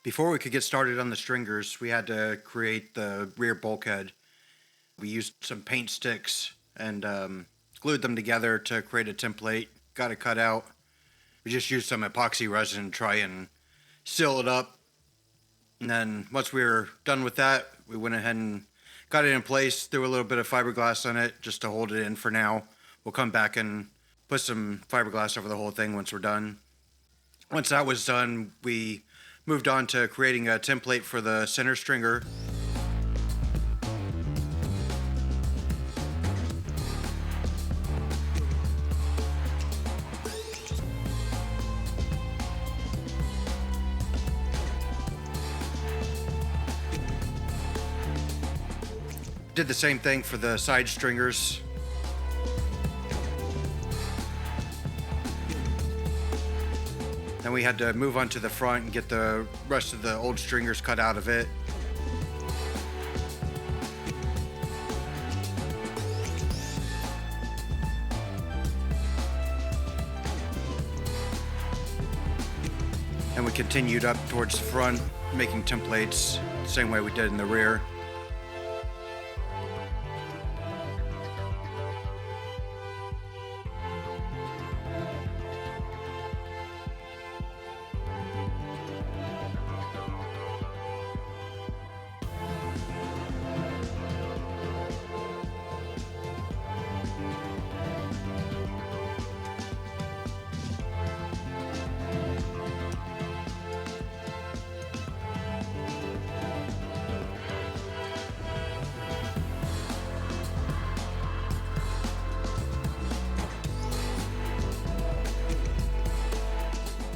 Before we could get started on the stringers, we had to create the rear bulkhead. We used some paint sticks and glued them together to create a template. Got it cut out. We just used some epoxy resin to try and seal it up. And then once we were done with that, we went ahead and got it in place, threw a little bit of fiberglass on it just to hold it in for now. We'll come back and put some fiberglass over the whole thing once we're done. Once that was done, we moved on to creating a template for the center stringer. Did the same thing for the side stringers. Then we had to move on to the front and get the rest of the old stringers cut out of it. And we continued up towards the front, making templates the same way we did in the rear.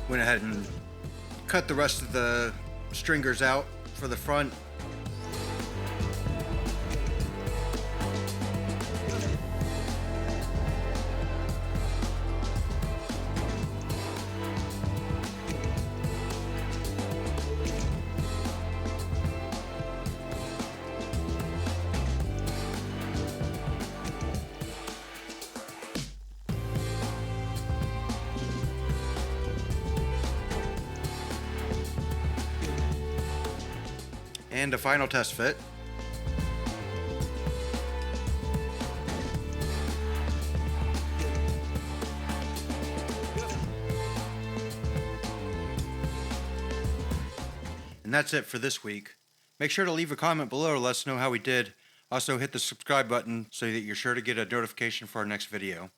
Went ahead and cut the rest of the stringers out for the front. And a final test fit. And that's it for this week. Make sure to leave a comment below to let us know how we did. Also hit the subscribe button so that you're sure to get a notification for our next video.